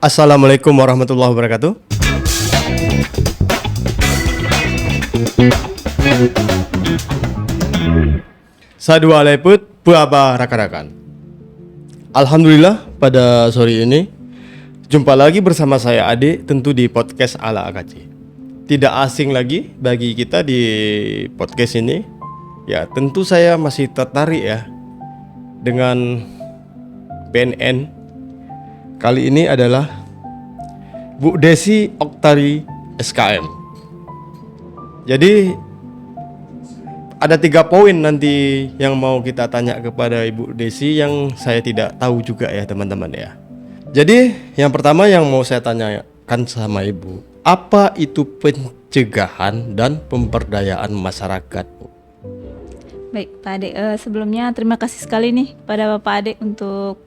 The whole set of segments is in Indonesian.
Assalamualaikum warahmatullahi wabarakatuh. Sadua leput puaba rakan-rakan. Alhamdulillah pada sore ini jumpa lagi bersama saya Ade, tentu di podcast ala AKC. Tidak asing lagi bagi kita di podcast ini. Ya tentu saya masih tertarik ya dengan BNN. Kali ini adalah Bu Desi Oktari SKM. Jadi ada 3 poin nanti yang mau kita tanya kepada Ibu Desi yang saya tidak tahu juga ya teman-teman ya. Jadi yang pertama yang mau saya tanyakan sama Ibu, apa itu pencegahan dan pemberdayaan masyarakat, Bu? Baik Pak Ade, sebelumnya terima kasih sekali nih pada Bapak Ade untuk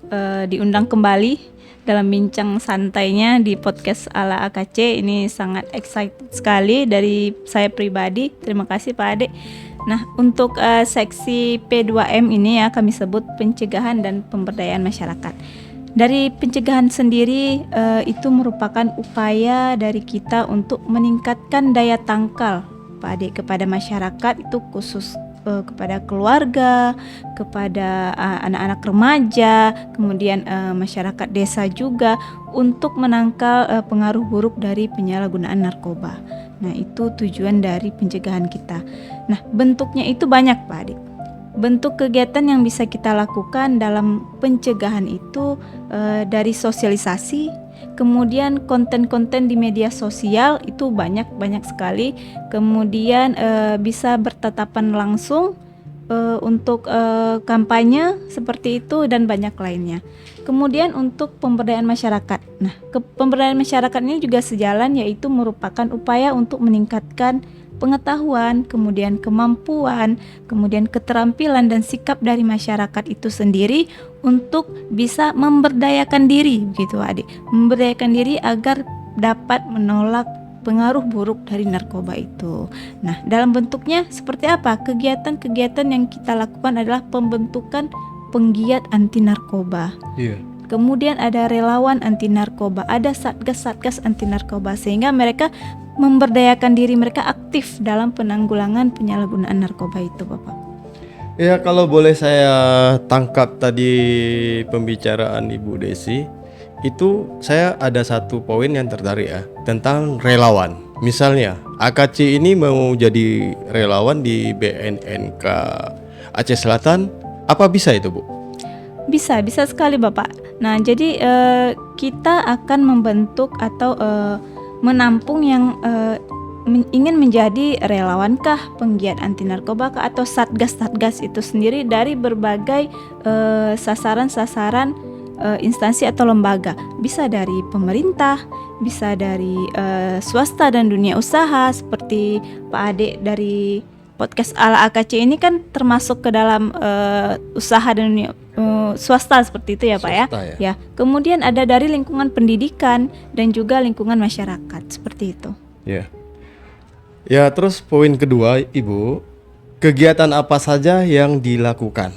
diundang kembali dalam bincang santainya di podcast ala AKC. Ini sangat excited sekali dari saya pribadi. Terima kasih Pak Ade. Nah, untuk seksi P2M ini ya kami sebut pencegahan dan pemberdayaan masyarakat. Dari pencegahan sendiri itu merupakan upaya dari kita untuk meningkatkan daya tangkal Pak Ade kepada masyarakat, itu khusus kepada keluarga, kepada anak-anak remaja, kemudian masyarakat desa juga, untuk menangkal pengaruh buruk dari penyalahgunaan narkoba. Nah, itu tujuan dari pencegahan kita. Nah, bentuknya itu banyak Pak Ade. Bentuk kegiatan yang bisa kita lakukan dalam pencegahan itu dari sosialisasi, kemudian konten-konten di media sosial itu banyak sekali. Kemudian bisa bertatapan langsung untuk kampanye seperti itu dan banyak lainnya. Kemudian untuk pemberdayaan masyarakat. Nah, pemberdayaan masyarakat ini juga sejalan, yaitu merupakan upaya untuk meningkatkan pengetahuan, kemudian kemampuan, kemudian keterampilan dan sikap dari masyarakat itu sendiri untuk bisa memberdayakan diri, begitu Adik. Memberdayakan diri agar dapat menolak pengaruh buruk dari narkoba itu. Nah, dalam bentuknya seperti apa? Kegiatan-kegiatan yang kita lakukan adalah pembentukan penggiat anti narkoba. Iya. Kemudian ada relawan anti narkoba, ada satgas-satgas anti narkoba, sehingga mereka memberdayakan diri mereka aktif dalam penanggulangan penyalahgunaan narkoba itu, Bapak. Ya, kalau boleh saya tangkap tadi pembicaraan Ibu Desi, itu saya ada satu poin yang tertarik ya, tentang relawan. Misalnya AKC ini mau jadi relawan di BNNK Aceh Selatan, apa bisa itu, Bu? Bisa sekali Bapak. Nah, jadi kita akan membentuk atau menampung yang ingin menjadi relawankah, penggiat anti narkoba kah, atau satgas itu sendiri dari berbagai sasaran-sasaran instansi atau lembaga. Bisa dari pemerintah, bisa dari swasta dan dunia usaha, seperti Pak Ade dari podcast ala AKC ini kan termasuk ke dalam usaha dan dunia swasta seperti itu ya Pak ya. Ya. Kemudian ada dari lingkungan pendidikan dan juga lingkungan masyarakat seperti itu. Ya. Ya, terus poin kedua, Ibu, kegiatan apa saja yang dilakukan?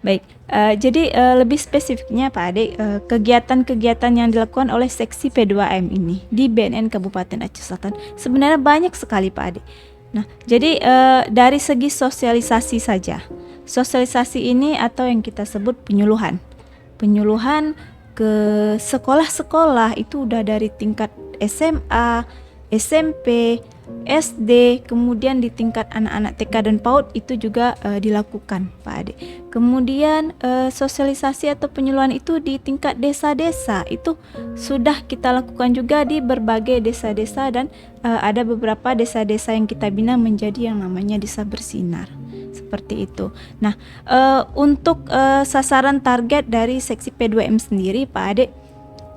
Baik, jadi lebih spesifiknya Pak Ade, kegiatan-kegiatan yang dilakukan oleh seksi P2M ini di BNN Kabupaten Aceh Selatan sebenarnya banyak sekali Pak Ade. Nah, jadi dari segi sosialisasi saja. Sosialisasi ini atau yang kita sebut penyuluhan ke sekolah-sekolah itu udah dari tingkat SMA, SMP, SD, kemudian di tingkat anak-anak TK dan PAUD itu juga dilakukan Pak Ade. Kemudian sosialisasi atau penyuluhan itu di tingkat desa-desa itu sudah kita lakukan juga di berbagai desa-desa, dan ada beberapa desa-desa yang kita bina menjadi yang namanya desa bersinar. Seperti itu. Nah, untuk sasaran target dari seksi P2M sendiri Pak Ade,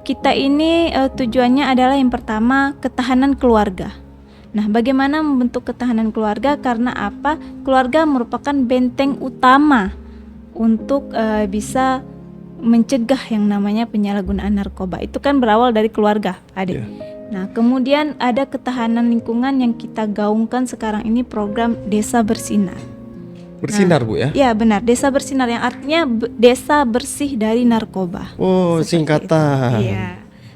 kita ini tujuannya adalah yang pertama ketahanan keluarga. Nah, bagaimana membentuk ketahanan keluarga? Karena apa? Keluarga merupakan benteng utama untuk bisa mencegah yang namanya penyalahgunaan narkoba. Itu kan berawal dari keluarga, Adik. Yeah. Nah, kemudian ada ketahanan lingkungan yang kita gaungkan sekarang ini, program Desa Bersinar. bersinar Bu ya? Ya benar, desa bersinar yang artinya desa bersih dari narkoba. Oh, Seperti singkatan. itu. Iya.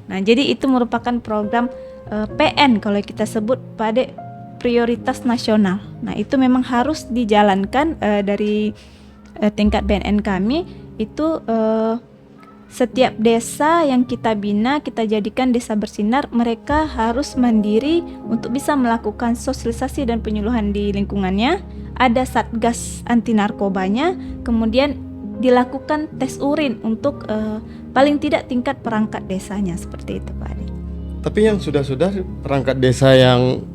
Nah, jadi itu merupakan program PN kalau kita sebut pada prioritas nasional. Nah, itu memang harus dijalankan dari tingkat BNN kami itu setiap desa yang kita bina, kita jadikan desa bersinar, mereka harus mandiri untuk bisa melakukan sosialisasi dan penyuluhan di lingkungannya. Ada satgas anti narkobanya, kemudian dilakukan tes urin untuk paling tidak tingkat perangkat desanya, seperti itu Pak Ade. Tapi yang sudah-sudah perangkat desa yang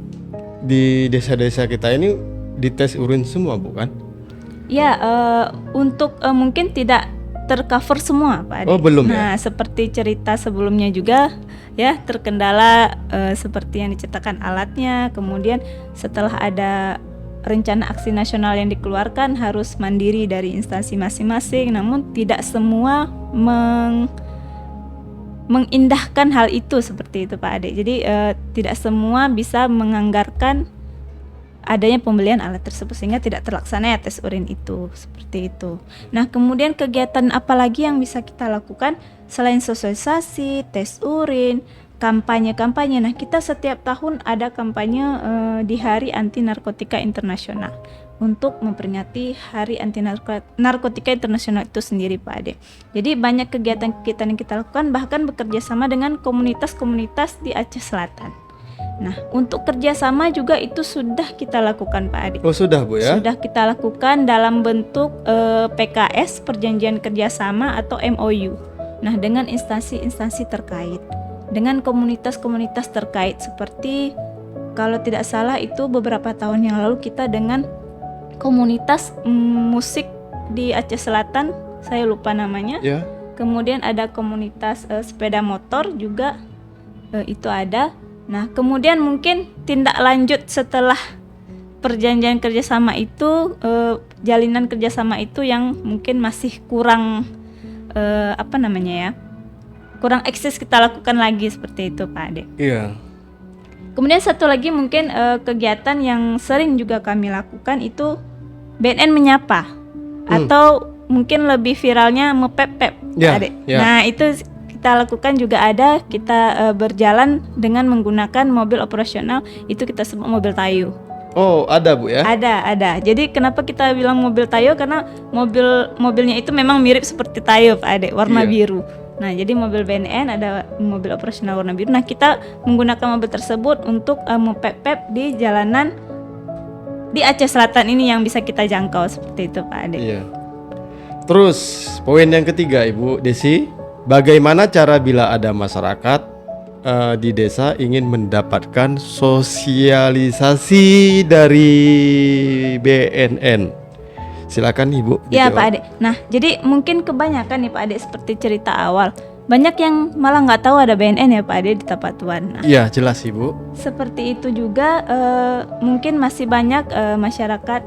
di desa-desa kita ini dites urin semua bukan? Ya, untuk mungkin tidak tercover semua Pak Ade. Oh, belum Nah, seperti cerita sebelumnya juga ya, terkendala seperti yang diceritakan alatnya, kemudian setelah ada rencana aksi nasional yang dikeluarkan harus mandiri dari instansi masing-masing, namun tidak semua mengindahkan hal itu seperti itu Pak Ade. Jadi tidak semua bisa menganggarkan adanya pembelian alat tersebut sehingga tidak terlaksana ya tes urin itu, seperti itu. Nah, kemudian kegiatan apa lagi yang bisa kita lakukan selain sosialisasi, tes urin, kampanye-kampanye. Nah, kita setiap tahun ada kampanye di Hari Anti Narkotika Internasional untuk memperingati Hari Anti Narkotika Internasional itu sendiri Pak Ade. Jadi banyak kegiatan-kegiatan yang kita lakukan, bahkan bekerja sama dengan komunitas-komunitas di Aceh Selatan. Nah, untuk kerjasama juga itu sudah kita lakukan Pak Ade. Oh, sudah Bu ya? Sudah kita lakukan dalam bentuk PKS, Perjanjian Kerjasama atau MOU. Nah, dengan instansi-instansi terkait, dengan komunitas-komunitas terkait, seperti kalau tidak salah itu beberapa tahun yang lalu kita dengan komunitas musik di Aceh Selatan, saya lupa namanya. Ya. Kemudian ada komunitas sepeda motor juga itu ada. Nah, kemudian mungkin tindak lanjut setelah perjanjian kerjasama itu, jalinan kerjasama itu yang mungkin masih kurang kurang eksis kita lakukan lagi seperti itu Pak Ade. Iya. Kemudian satu lagi mungkin kegiatan yang sering juga kami lakukan itu BNN menyapa atau mungkin lebih viralnya mepep-pep Ya, Pak Ade. ya. Nah, itu kita lakukan juga ada, kita berjalan dengan menggunakan mobil operasional, itu kita sebut mobil Tayo. Oh, ada Bu ya? Ada. Jadi kenapa kita bilang mobil Tayo? Karena mobilnya itu memang mirip seperti Tayo Pak Ade, warna Iya. biru. Nah, jadi mobil BNN ada mobil operasional warna biru. Nah, kita menggunakan mobil tersebut untuk mepep-pep di jalanan di Aceh Selatan ini yang bisa kita jangkau seperti itu Pak Ade. Iya. Terus poin yang ketiga Ibu Desi, bagaimana cara bila ada masyarakat di desa ingin mendapatkan sosialisasi dari BNN? Silakan Ibu. Ya dijawab. Pak Ade. Nah, jadi mungkin kebanyakan nih Pak Ade seperti cerita awal, banyak yang malah nggak tahu ada BNN ya Pak Ade di Tapatuan. Nah, Iya, jelas Ibu. seperti itu juga mungkin masih banyak masyarakat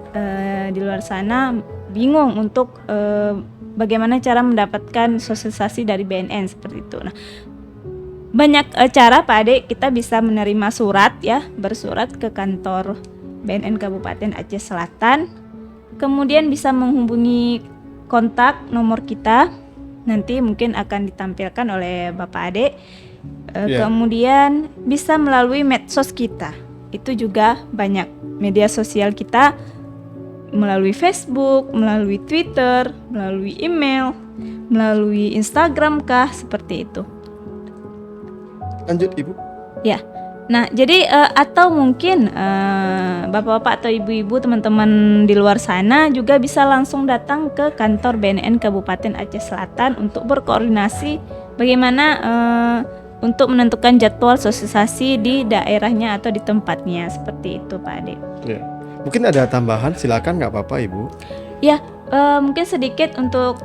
di luar sana bingung untuk bagaimana cara mendapatkan sosialisasi dari BNN seperti itu. Nah, banyak cara Pak Ade, kita bisa menerima surat ya, bersurat ke kantor BNN Kabupaten Aceh Selatan, kemudian bisa menghubungi kontak nomor kita, nanti mungkin akan ditampilkan oleh Bapak Ade. Ya. Kemudian bisa melalui medsos kita, itu juga banyak media sosial kita, melalui Facebook, melalui Twitter, melalui email, melalui Instagram kah, seperti itu. Lanjut Ibu. Ya, nah jadi atau mungkin bapak-bapak atau ibu-ibu teman-teman di luar sana juga bisa langsung datang ke kantor BNN Kabupaten Aceh Selatan untuk berkoordinasi bagaimana untuk menentukan jadwal sosialisasi di daerahnya atau di tempatnya, seperti itu Pak Ade. Ya. Mungkin ada tambahan, silakan nggak apa-apa Ibu. Ya, mungkin sedikit untuk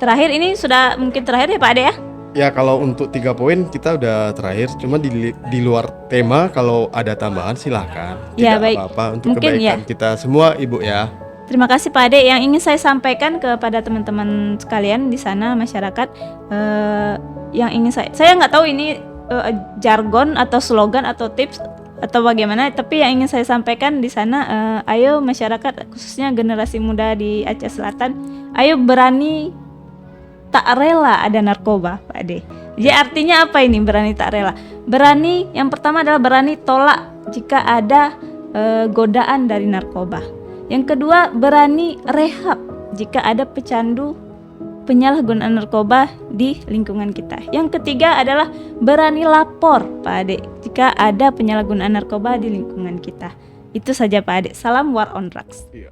terakhir, ini sudah mungkin terakhir ya Pak Ade ya. Ya, kalau untuk 3 poin kita udah terakhir, cuma di luar tema kalau ada tambahan silakan. Ya, Tidak baik. apa-apa, untuk Mungkin kebaikan kita semua Ibu ya. Terima kasih Pak Ade. Yang ingin saya sampaikan kepada teman-teman sekalian di sana, masyarakat, yang ingin saya nggak tahu ini jargon atau slogan atau tips atau bagaimana, tapi yang ingin saya sampaikan di sana, ayo masyarakat khususnya generasi muda di Aceh Selatan, ayo berani tak rela ada narkoba, Pak Ade. Jadi artinya apa ini berani tak rela? Berani, yang pertama adalah berani tolak jika ada godaan dari narkoba. Yang kedua, berani rehab jika ada pecandu penyalahgunaan narkoba di lingkungan kita. Yang ketiga adalah berani lapor, Pak Ade, jika ada penyalahgunaan narkoba di lingkungan kita. Itu saja, Pak Ade. Salam War on Drugs. Iya.